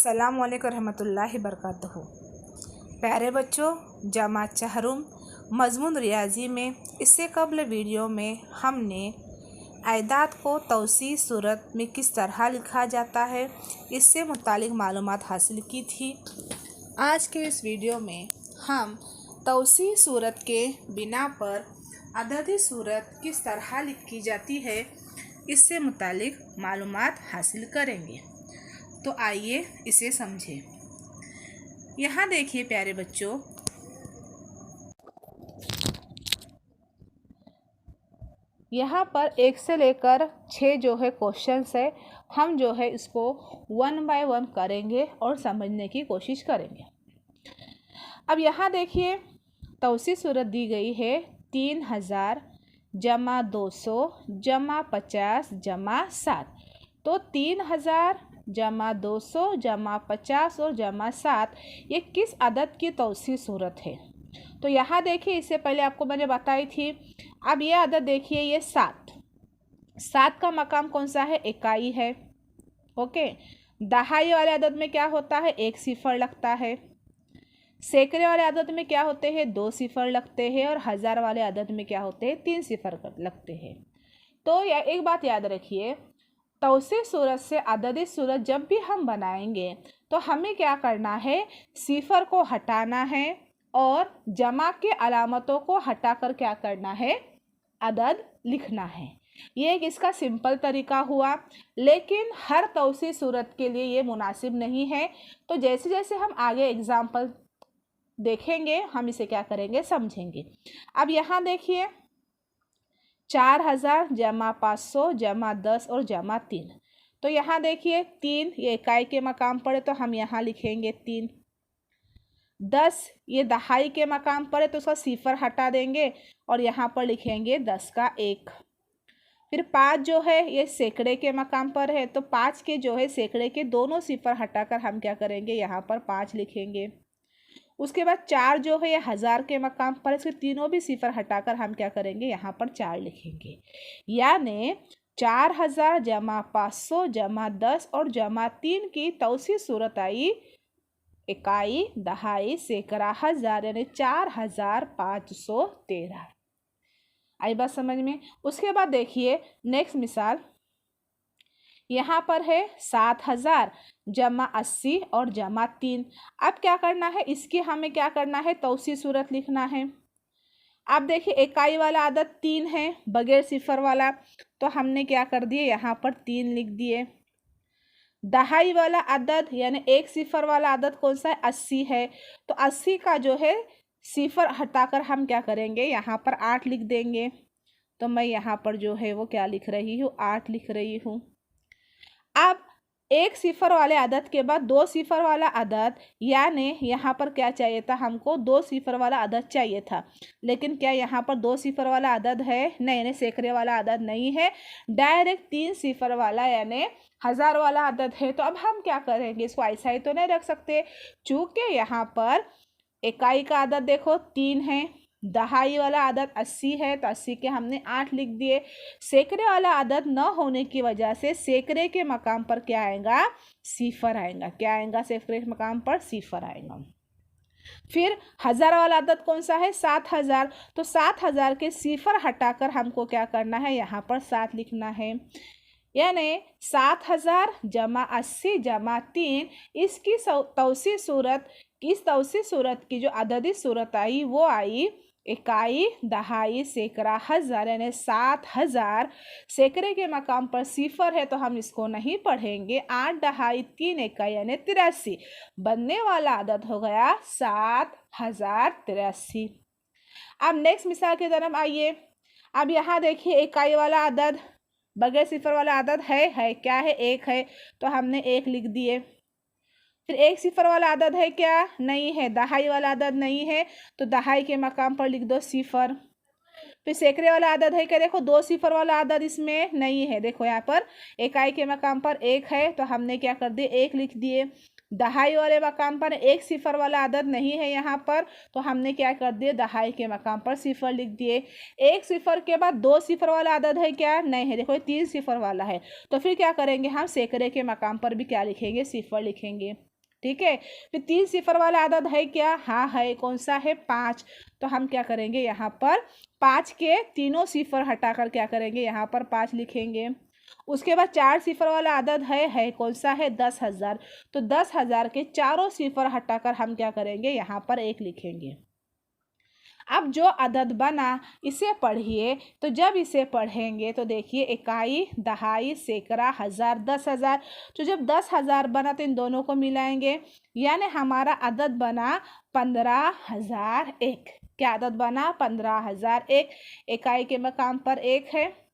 अस्सलाम वालेकुम रहमतुल्लाहि बरकातहू। प्यारे बच्चों, जमा चहरुम मजमून रियाजी में इससे कबल वीडियो में हमने आयदात को तौसी सूरत में किस तरह लिखा जाता है इससे मुतालिक मालूमात हासिल की थी। आज के इस वीडियो में हम तौसी सूरत के बिना पर अददी सूरत किस तरह लिखी जाती है इससे मुतालिक मालूमात हासिल करेंगे। तो आइए इसे समझें। यहाँ देखिए प्यारे बच्चों, यहाँ पर 1 से लेकर 6 जो है क्वेश्चंस है। हम जो है इसको 1 बाय 1 करेंगे और समझने की कोशिश करेंगे। अब यहाँ देखिए तौसी सूरत दी गई है 3000 जमा 200 जमा 50 जमा 7। तो 3000 जमा 200 जमा 50 और जमा 7 ये किस अदद की तौसी सूरत है। तो यहाँ देखिए, इससे पहले आपको मैंने बताई थी। अब ये अदद देखिए, ये 7 का मकाम कौन सा है? इकाई है। ओके, दहाई वाले अदद में क्या होता है? 1 सिफर लगता है। सैकड़े वाले अदद में क्या होते हैं? 2 सिफर लगते हैं। और हज़ार वाले अदद में क्या होते हैं? 3 सिफर लगते हैं। तो एक बात याद रखिए, तौसी सूरत से अददी सूरत जब भी हम बनाएंगे तो हमें क्या करना है? सिफर को हटाना है और जमा के अलामतों को हटाकर क्या करना है? अदद लिखना है। ये एक इसका सिंपल तरीका हुआ, लेकिन हर तौसी सूरत के लिए ये मुनासिब नहीं है। तो जैसे जैसे हम आगे एग्जाम्पल देखेंगे हम इसे क्या करेंगे? समझेंगे। अब यहाँ देखिए 4000 जमा 500 जमा 10 और जमा 3। तो यहाँ देखिए 3 ये इकाई के मकाम पर है तो हम यहाँ लिखेंगे 3। 10 ये दहाई के मकाम पर है तो उसका सिफर हटा देंगे और यहाँ पर लिखेंगे 10 का 1। फिर 5 जो है ये सैकड़े के मकाम पर है तो 5 के जो है सैकड़े के दोनों सिफर हटाकर हम क्या करेंगे? यहाँ पर 5 लिखेंगे। उसके बाद 4 जो है ये हज़ार के मकाम पर, इसके तीनों भी सिफर हटाकर हम क्या करेंगे? यहाँ पर 4 लिखेंगे। यानी 4000 जमा 500 जमा 10 और जमा 3 की तौसी सूरत आई इकाई, दहाई, सैकड़ा, हज़ार, यानी 4513। आई बात समझ में? उसके बाद देखिए नेक्स्ट मिसाल, यहाँ पर है 7000 जमा 80 और जमा 3। अब क्या करना है? इसकी हमें क्या करना है? तौसी सूरत लिखना है। अब देखिए इकाई वाला अदद 3 है बगैर सिफर वाला, तो हमने क्या कर दिए? यहाँ पर 3 लिख दिए। दहाई वाला अदद यानी 1 सिफर वाला अदद कौन सा है? 80 है। तो 80 का जो है सिफर हटाकर हम क्या करेंगे? यहाँ पर 8 लिख देंगे। तो मैं यहाँ पर जो है वो क्या लिख रही हूँ? 8 लिख रही हूँ। अब 1 सिफर वाले अदद के बाद 2 सिफर वाला अदद, यानी यहाँ पर क्या चाहिए था हमको? 2 सिफर वाला अदद चाहिए था। लेकिन क्या यहाँ पर 2 सिफर वाला अदद है? नहीं, यानी सैकड़े वाला अदद नहीं है, डायरेक्ट 3 सिफर वाला यानी हज़ार वाला अदद है। तो अब हम क्या करेंगे? इसको ऐसा ही तो नहीं रख सकते, चूँकि यहाँ पर इकाई का अदद देखो 3 है, दहाई वाला अदद 80 है तो 80 के हमने 8 लिख दिए। सैकड़े वाला अदद न होने की वजह से सैकड़े के मकाम पर क्या आएगा? सिफर आएगा। क्या आएगा? सैकड़े के मकाम पर सिफर आएगा। फिर हज़ार वाला अदद कौन सा है? 7000। तो 7000 के सिफर हटाकर हमको क्या करना है? यहाँ पर 7 लिखना है। यानी 7000 जमा 80 जमा 3, इसकी तौसी सूरत, इस तौसी सूरत की जो अददी सूरत आई वो आई इकाई, दहाई, सैकड़ा, हज़ार, यानी 7000। सैकड़े के मकाम पर सिफर है तो हम इसको नहीं पढ़ेंगे। 8 दहाई 3 इकाई यानी 83, बनने वाला अदद हो गया 7083। अब नेक्स्ट मिसाल की तरफ आइए। अब यहाँ देखिए इकाई वाला अदद बगैर सिफर वाला अदद है क्या है? 1 है तो हमने 1 लिख दिए। फिर 1 सिफर वाला अदद है क्या? नहीं है। दहाई वाला अदद नहीं है तो दहाई के मकाम पर लिख दो सिफर। फिर सैकड़े वाला अदद है क्या? देखो 2 सिफर वाला अदद इसमें नहीं है। देखो यहाँ पर इकाई के मकाम पर 1 है तो हमने क्या कर दिए? 1 लिख दिए। दहाई वाले मकाम पर 1 सिफर वाला अदद नहीं है यहाँ पर, तो हमने क्या कर दिए? दहाई के मकाम पर सिफर लिख दिए। 1 सिफर के बाद 2 सिफर वाला अदद है क्या? नहीं है। देखो 3 सिफर वाला है, तो फिर क्या करेंगे? हम सैकड़े के मकाम पर भी क्या लिखेंगे? सिफर लिखेंगे। ठीक है। फिर 3 सिफर वाला अदद है क्या? हाँ है। कौन सा है? 5। तो हम क्या करेंगे यहाँ पर 5 के तीनों सिफर हटाकर क्या करेंगे यहाँ पर 5 लिखेंगे। उसके बाद 4 सिफर वाला अदद है कौन सा है? 10,000। तो 10,000 के चारों सिफर हटाकर हम क्या करेंगे यहाँ पर 1 लिखेंगे। अब जो अदद बना इसे पढ़िए। तो जब इसे पढ़ेंगे तो देखिए इकाई, दहाई, सैकड़ा, हज़ार, 10,000। तो जब 10,000 बना तो इन दोनों को मिलाएंगे, यानी हमारा अदद बना 15,001। क्या अदद बना? 15,001। इकाई के मकाम पर 1 है,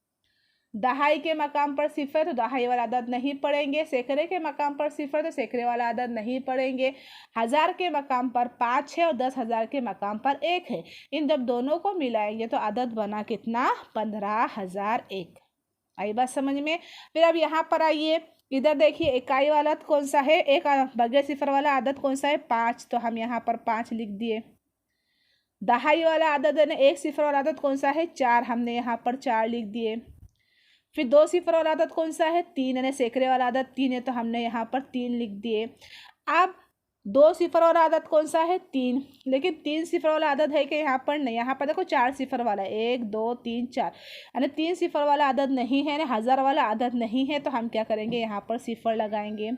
दहाई के मकाम पर सिफर तो दहाई वाला अदद नहीं पढ़ेंगे, सैकड़े के मकाम पर सिफर तो सैकड़े वाला अदद नहीं पढ़ेंगे, 1000 के मकाम पर 5 है और 10,000 के मकाम पर 1 है। इन जब दोनों को मिलाएंगे तो अदद बना कितना? 15,001। आई बात समझ में? फिर अब यहाँ पर आइए, इधर देखिए इकाई वाला कौन सा है? एक बगैर सिफर वाला अदद कौन सा है? 5। तो हम यहाँ पर 5 लिख दिए। दहाई वाला अदद है ना, एक सिफर वाला अदद कौन सा है? 4। हमने यहाँ पर 4 लिख दिए। फिर 2 सिफर वाला अदद कौन सा है? 3, यानी सैकड़े वाला अदद 3 है तो हमने यहाँ पर 3 लिख दिए। अब 2 सिफर वाला अदद कौन सा है? 3। लेकिन 3 सिफर वाला अदद है कि यहाँ पर नहीं, यहाँ पर देखो 4 सिफर वाला है, 1 2 3 4, यानी 3 सिफर वाला अदद नहीं है, यानी 1000 वाला अदद नहीं है। तो हम क्या करेंगे यहाँ पर सिफर लगाएंगे।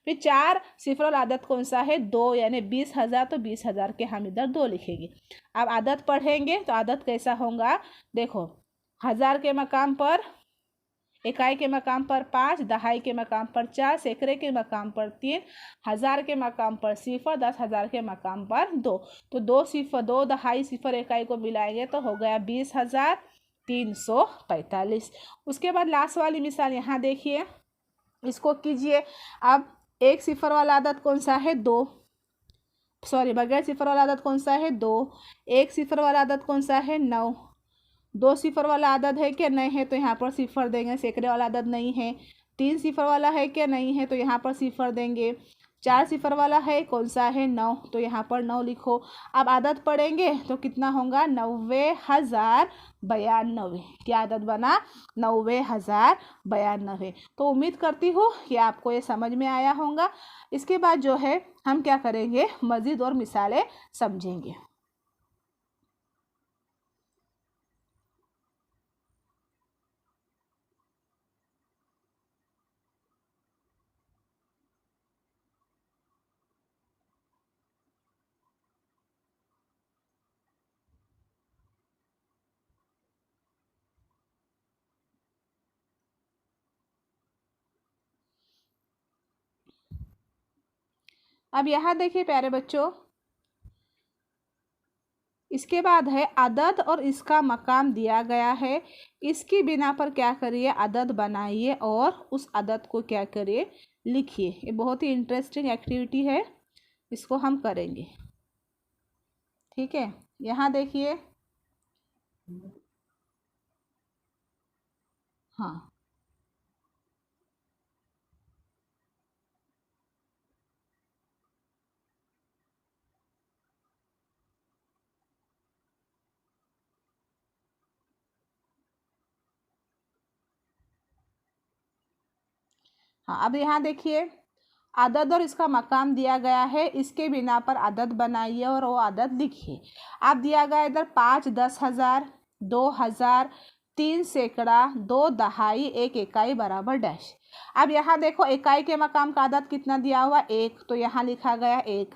फिर 4 सिफर वाला अदद कौन सा है? 2, यानी 20,000। तो 20,000 के हम इधर 2 लिखेंगे। अब अदद पढ़ेंगे तो अदद कैसा होगा? देखो 1000 के मकाम पर, इकाई के मकाम पर 5, दहाई के मकाम पर 4, सैकड़े के मकाम पर 3, 1000 के मकाम पर सिफर, 10,000 के मकाम पर 2। तो 2 सिफर, 2 दहाई सिफर इकाई को मिलाएंगे तो हो गया 20,345। उसके बाद लास्ट वाली मिसाल यहाँ देखिए, इसको कीजिए। अब एक सिफर वाला अदद कौन सा है? 2। सॉरी, बगैर सिफर वाला अदद कौन सा है? 2। एक सिफर वाला अदद कौन सा है? 9। 2 सिफर वाला अदद है क्या? नहीं है तो यहाँ पर सिफर देंगे। सैकड़े वाला अदद नहीं है। 3 सिफर वाला है क्या? नहीं है तो यहाँ पर सिफर देंगे। 4 सिफर वाला है कौन सा है? 9। तो यहाँ पर 9 लिखो। अब अदद पढ़ेंगे तो कितना होगा? 90,092। क्या अदद बना? 90,092। तो उम्मीद करती हूँ कि आपको ये समझ में आया होगा। इसके बाद जो है हम क्या करेंगे, मज़ीद और मिसालें समझेंगे। अब यहाँ देखिए प्यारे बच्चों, इसके बाद है अदद और इसका मकाम दिया गया है। इसकी बिना पर क्या करिए? अदद बनाइए और उस अदद को क्या करिए? लिखिए। ये बहुत ही इंटरेस्टिंग एक्टिविटी है, इसको हम करेंगे। ठीक है, यहाँ देखिए। हाँ, हाँ, अब यहाँ देखिए अदद और इसका मकाम दिया गया है। इसके बिना पर अदद बनाइए और वो अदद लिखिए। अब दिया गया इधर 5 10,000, 2,000, 3 सैकड़ा, 2 दहाई, 1 इकाई बराबर डैश। अब यहाँ देखो इकाई के मकाम का अदद कितना दिया हुआ? 1। तो यहाँ लिखा गया 1।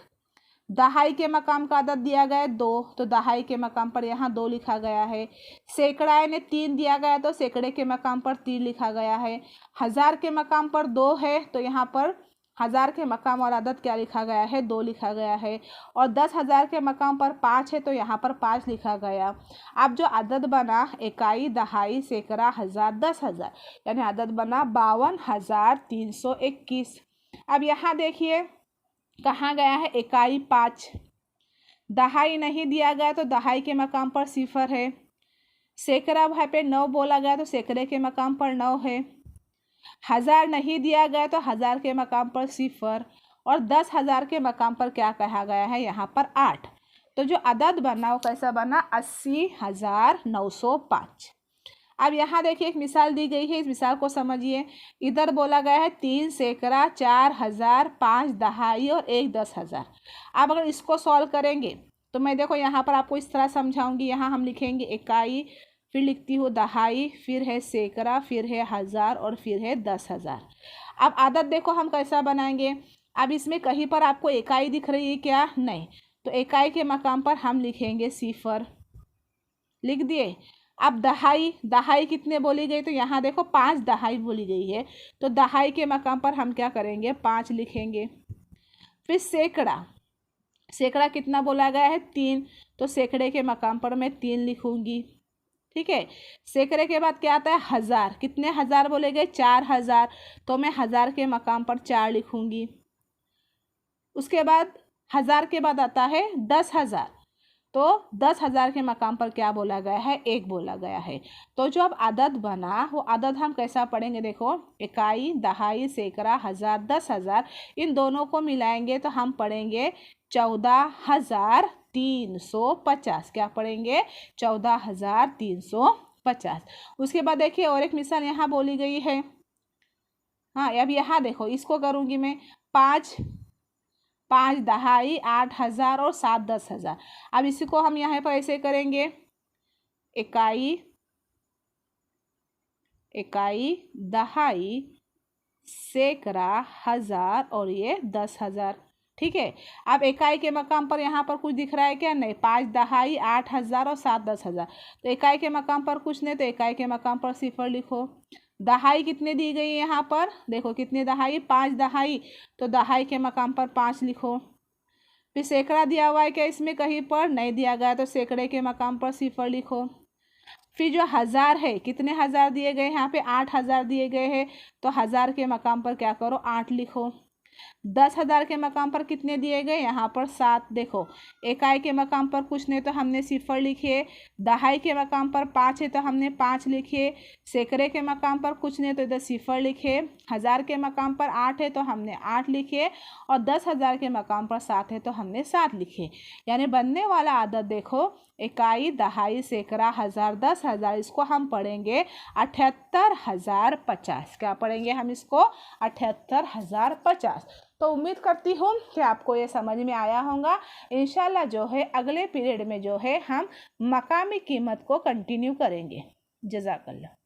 दहाई के मकाम का अदद दिया गया है 2। तो दहाई के मकाम पर यहाँ 2 लिखा गया है। सैकड़ा ने 3 दिया गया तो सैकड़े के मकाम पर 3 लिखा गया है। 1000 के मकाम पर 2 है तो यहाँ पर 1000 के मकाम और अदद क्या लिखा गया है? 2 लिखा गया है। और 10,000 के मकाम पर 5 है तो यहाँ पर 5 लिखा गया। अब जो अदद बना इकाई, दहाई, सैकड़ा, 1000, 10,000, यानी अदद बना 52,321। अब यहाँ देखिए कहाँ गया है? इकाई 5, दहाई नहीं दिया गया तो दहाई के मकाम पर सिफर है। सैकड़ा भाई पे 9 बोला गया तो सैकड़े के मकाम पर 9 है। 1000 नहीं दिया गया तो 1000 के मकाम पर सिफर। और 10,000 के मकाम पर क्या कहा गया है? यहाँ पर 8। तो जो अदद बना वो कैसा बना? 80,905। अब यहाँ देखिए एक मिसाल दी गई है, इस मिसाल को समझिए। इधर बोला गया है 3 सैकड़ा, 4,000, 5 दहाई और 1 10,000। अब अगर इसको सॉल्व करेंगे तो मैं देखो यहाँ पर आपको इस तरह समझाऊंगी। यहाँ हम लिखेंगे इकाई, फिर लिखती हूँ दहाई, फिर है सैकड़ा, फिर है हज़ार और फिर है 10,000। अब आदत देखो हम कैसा बनाएंगे। अब इसमें कहीं पर आपको इकाई दिख रही है क्या? नहीं। तो इकाई के मकाम पर हम लिखेंगे सिफर, लिख दिए। अब दहाई, दहाई कितने बोली गई? तो यहाँ देखो 5 दहाई बोली गई है, तो दहाई के मकाम पर हम क्या करेंगे? 5 लिखेंगे। फिर सैकड़ा, सैकड़ा कितना बोला गया है? 3, तो सैकड़े के मकाम पर मैं 3 लिखूंगी। ठीक है। सैकड़े के बाद क्या आता है? हज़ार, कितने हज़ार बोले गए? 4,000, तो मैं हज़ार के मकाम पर 4 लिखूंगी। उसके बाद हज़ार के बाद आता है 10,000, तो 10,000 के मकाम पर क्या बोला गया है? 1 बोला गया है। तो जो अब अदद बना वो अदद हम कैसा पढ़ेंगे? देखो इकाई, दहाई, सैकड़ा, हज़ार, 10,000, इन दोनों को मिलाएंगे तो हम पढ़ेंगे 14,350। क्या पढ़ेंगे? 14,350। उसके बाद देखिए और एक मिसाल यहाँ बोली गई है। हाँ, अब यहाँ देखो इसको करूँगी मैं। 5 दहाई, 8,000 और 7 10,000। अब इसी को हम यहाँ पर ऐसे करेंगे, इकाई, दहाई, सैकड़ा, हज़ार और ये 10,000। ठीक है। अब इकाई के मकाम पर यहाँ पर कुछ दिख रहा है क्या? नहीं। 5 दहाई, 8,000 और 7 10,000, तो इकाई के मकाम पर कुछ नहीं, तो इकाई के मकाम पर सिफर लिखो। दहाई कितने दी गई है यहाँ पर? देखो कितने दहाई? 5 दहाई, तो दहाई के मकाम पर 5 लिखो। फिर सैकड़ा दिया हुआ है क्या इसमें? कहीं पर नहीं दिया गया, तो सैकड़े के मकाम पर सिफर लिखो। फिर जो हज़ार है, कितने हज़ार दिए गए? यहाँ पे 8,000 दिए गए हैं, तो हज़ार के मकाम पर क्या करो? 8 लिखो। 10,000 के मकाम पर कितने दिए गए? यहाँ पर 7। देखो इकाई के मकाम पर कुछ नहीं तो हमने सिफर लिखे, दहाई के मकाम पर 5 है तो हमने 5 लिखे, सैकड़े के मकाम पर कुछ नहीं तो इधर सिफर लिखे, हज़ार के मकाम पर 8 है तो हमने 8 लिखे, और 10,000 के मकाम पर 7 है तो हमने 7 लिखे। यानी बनने वाला आदत देखो इकाई, दहाई, सैकड़ा, हज़ार, 10,000, इसको हम पढ़ेंगे 78,050। क्या पढ़ेंगे हम इसको? 78,050। तो उम्मीद करती हूँ कि आपको ये समझ में आया होगा। इंशाल्लाह जो है अगले पीरियड में जो है हम मकामी कीमत को कंटिन्यू करेंगे। जज़ाकल्लाह।